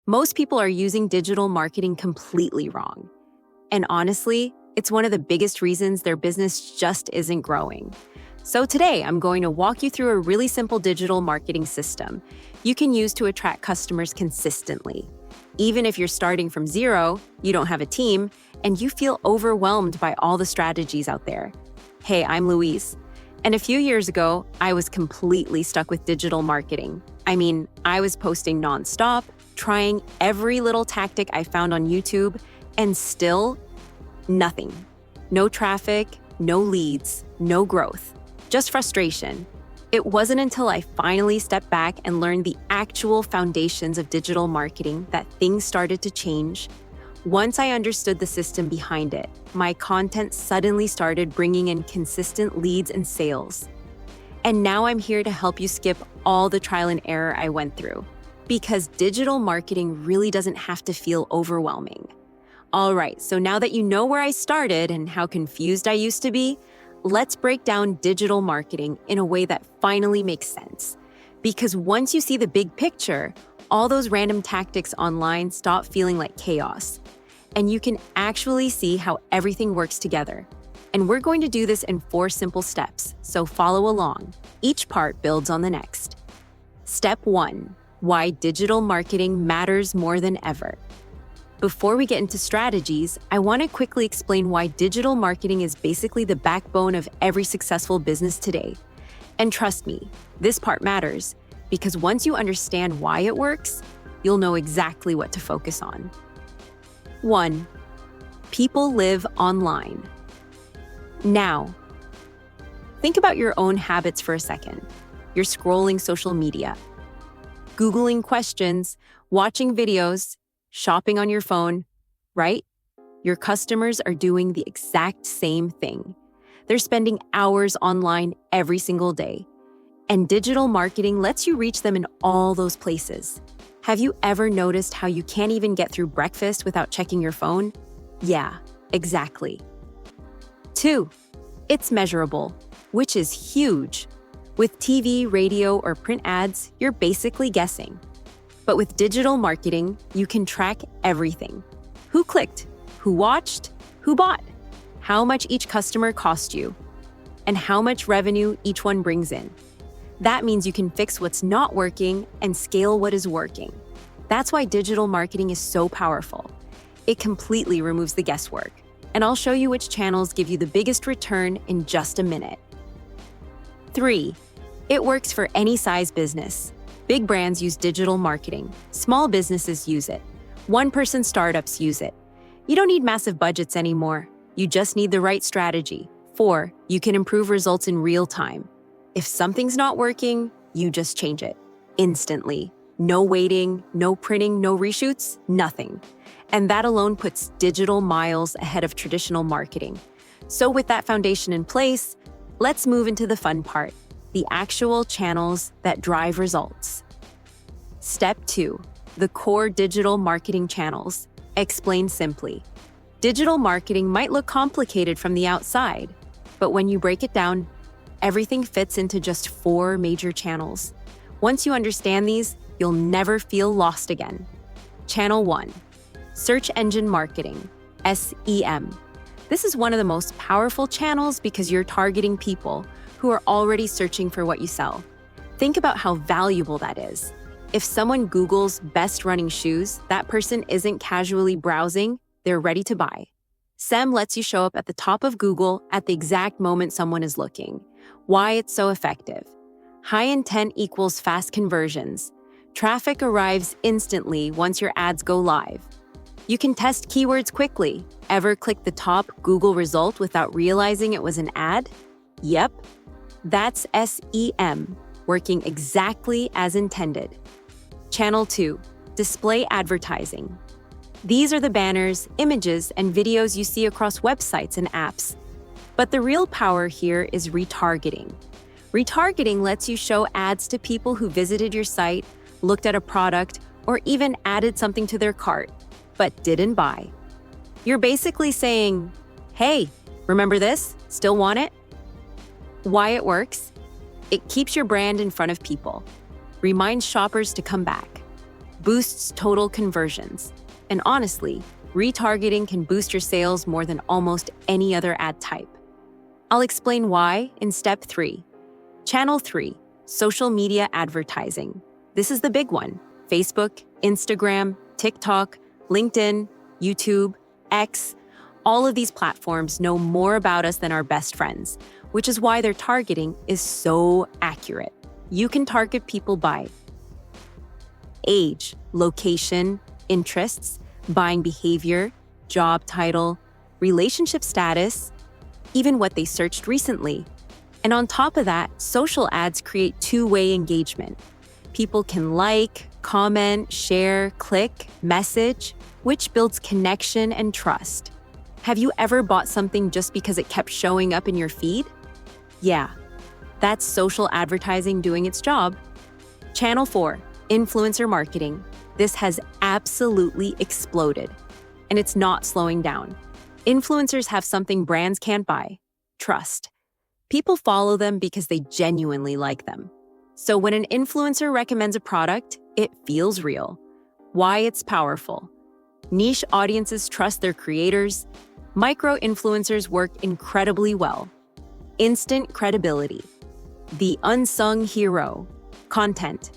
Most people are using digital marketing completely wrong. And honestly, it's one of the biggest reasons their business just isn't growing. So today, I'm going to walk you through a really simple digital marketing system you can use to attract customers consistently. Even if you're starting from zero, you don't have a team, and you feel overwhelmed by all the strategies out there. Hey, I'm Louise. And a few years ago, I was completely stuck with digital marketing. I was posting nonstop, trying every little tactic I found on YouTube, and still nothing. No traffic, no leads, no growth, just frustration. It wasn't until I finally stepped back and learned the actual foundations of digital marketing that things started to change. Once I understood the system behind it, my content suddenly started bringing in consistent leads and sales. And now I'm here to help you skip all the trial and error I went through, because digital marketing really doesn't have to feel overwhelming. All right, so now that you know where I started and how confused I used to be, let's break down digital marketing in a way that finally makes sense. Because once you see the big picture, all those random tactics online stop feeling like chaos. And you can actually see how everything works together. And we're going to do this in 4 simple steps, so follow along. Each part builds on the next. Step 1, why digital marketing matters more than ever. Before we get into strategies, I want to quickly explain why digital marketing is basically the backbone of every successful business today. And trust me, this part matters, because once you understand why it works, you'll know exactly what to focus on. 1. People live online. Now, think about your own habits for a second. You're scrolling social media, Googling questions, watching videos, shopping on your phone, right? Your customers are doing the exact same thing. They're spending hours online every single day. And digital marketing lets you reach them in all those places. Have you ever noticed how you can't even get through breakfast without checking your phone? Yeah, exactly. 2, it's measurable, which is huge. With TV, radio, or print ads, you're basically guessing. But with digital marketing, you can track everything. Who clicked? Who watched? Who bought? How much each customer cost you? And how much revenue each one brings in. That means you can fix what's not working and scale what is working. That's why digital marketing is so powerful. It completely removes the guesswork. And I'll show you which channels give you the biggest return in just a minute. 3, it works for any size business. Big brands use digital marketing. Small businesses use it. One-person startups use it. You don't need massive budgets anymore. You just need the right strategy. 4, you can improve results in real time. If something's not working, you just change it instantly. No waiting, no printing, no reshoots, nothing. And that alone puts digital miles ahead of traditional marketing. So with that foundation in place, let's move into the fun part, the actual channels that drive results. Step 2, the core digital marketing channels. Explained simply. Digital marketing might look complicated from the outside, but when you break it down, everything fits into just 4 major channels. Once you understand these, you'll never feel lost again. Channel 1, search engine marketing, SEM. This is one of the most powerful channels because you're targeting people who are already searching for what you sell. Think about how valuable that is. If someone Googles best running shoes, that person isn't casually browsing, they're ready to buy. SEM lets you show up at the top of Google at the exact moment someone is looking. Why it's so effective. High intent equals fast conversions. Traffic arrives instantly once your ads go live. You can test keywords quickly. Ever click the top Google result without realizing it was an ad? Yep. That's SEM, working exactly as intended. Channel 2, display advertising. These are the banners, images, and videos you see across websites and apps. But the real power here is retargeting. Retargeting lets you show ads to people who visited your site, looked at a product, or even added something to their cart, but didn't buy. You're basically saying, hey, remember this? Still want it? Why it works? It keeps your brand in front of people, reminds shoppers to come back, boosts total conversions. And honestly, retargeting can boost your sales more than almost any other ad type. I'll explain why in step 3. Channel 3, social media advertising. This is the big one. Facebook, Instagram, TikTok, LinkedIn, YouTube, X, all of these platforms know more about us than our best friends, which is why their targeting is so accurate. You can target people by age, location, interests, buying behavior, job title, relationship status, even what they searched recently. And on top of that, social ads create two-way engagement. People can like, comment, share, click, message, which builds connection and trust. Have you ever bought something just because it kept showing up in your feed? Yeah, that's social advertising doing its job. Channel 4, influencer marketing. This has absolutely exploded, and it's not slowing down. Influencers have something brands can't buy: trust. People follow them because they genuinely like them. So when an influencer recommends a product, it feels real. Why it's powerful. Niche audiences trust their creators. Micro-influencers work incredibly well. Instant credibility. The unsung hero. Content.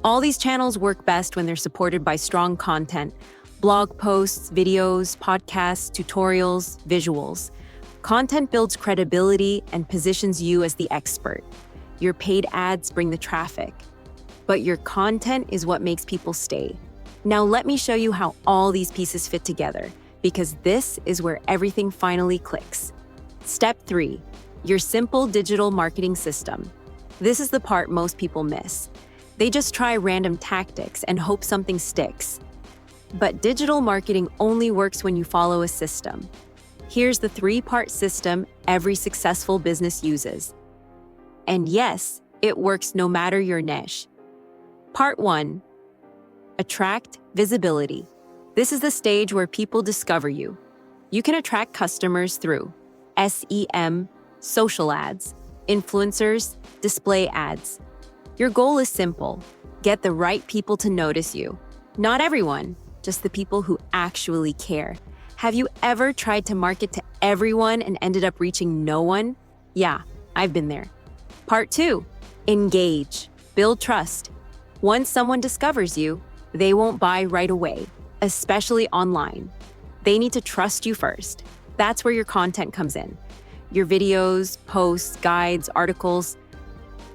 All these channels work best when they're supported by strong content. Blog posts, videos, podcasts, tutorials, visuals. Content builds credibility and positions you as the expert. Your paid ads bring the traffic, but your content is what makes people stay. Now let me show you how all these pieces fit together, because this is where everything finally clicks. Step 3, your simple digital marketing system. This is the part most people miss. They just try random tactics and hope something sticks. But digital marketing only works when you follow a system. Here's the 3-part system every successful business uses. And yes, it works no matter your niche. Part 1, attract visibility. This is the stage where people discover you. You can attract customers through SEM, social ads, influencers, display ads. Your goal is simple: get the right people to notice you. Not everyone, just the people who actually care. Have you ever tried to market to everyone and ended up reaching no one? Yeah, I've been there. Part 2, engage, build trust. Once someone discovers you, they won't buy right away, especially online. They need to trust you first. That's where your content comes in. Your videos, posts, guides, articles,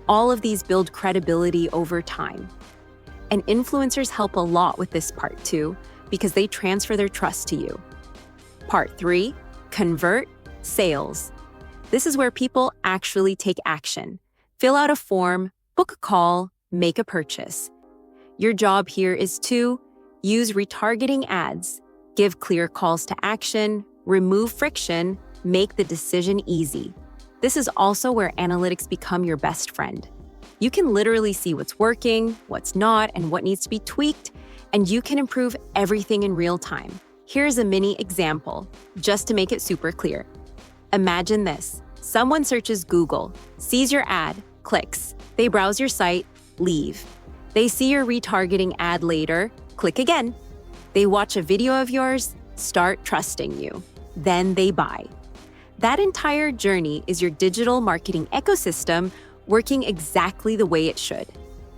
all of these build credibility over time. And influencers help a lot with this part too, because they transfer their trust to you. Part 3, convert, sales. This is where people actually take action. Fill out a form, book a call, make a purchase. Your job here is to use retargeting ads, give clear calls to action, remove friction, make the decision easy. This is also where analytics become your best friend. You can literally see what's working, what's not, and what needs to be tweaked, and you can improve everything in real time. Here's a mini example, just to make it super clear. Imagine this. Someone searches Google, sees your ad, clicks. They browse your site, leave. They see your retargeting ad later, click again. They watch a video of yours, start trusting you. Then they buy. That entire journey is your digital marketing ecosystem working exactly the way it should.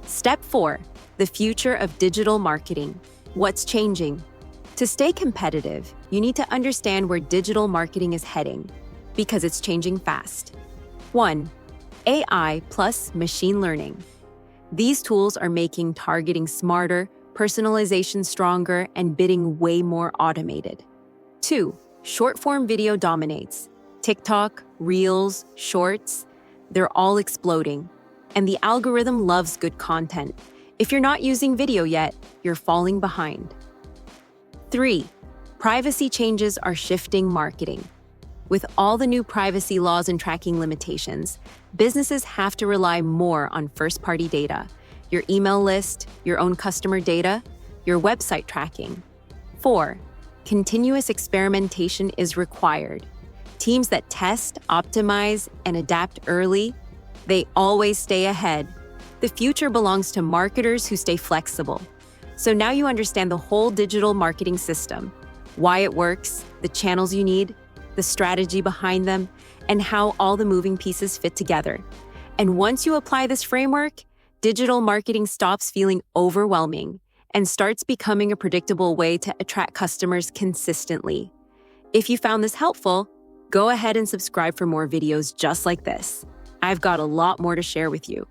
Step 4, the future of digital marketing. What's changing? To stay competitive, you need to understand where digital marketing is heading, because it's changing fast. 1, AI plus machine learning. These tools are making targeting smarter, personalization stronger, and bidding way more automated. 2, short-form video dominates. TikTok, Reels, Shorts, they're all exploding. And the algorithm loves good content. If you're not using video yet, you're falling behind. 3, privacy changes are shifting marketing. With all the new privacy laws and tracking limitations, businesses have to rely more on first-party data, your email list, your own customer data, your website tracking. 4, continuous experimentation is required. Teams that test, optimize, and adapt early, they always stay ahead. The future belongs to marketers who stay flexible. So now you understand the whole digital marketing system, why it works, the channels you need, the strategy behind them, and how all the moving pieces fit together. And once you apply this framework, digital marketing stops feeling overwhelming and starts becoming a predictable way to attract customers consistently. If you found this helpful, go ahead and subscribe for more videos just like this. I've got a lot more to share with you.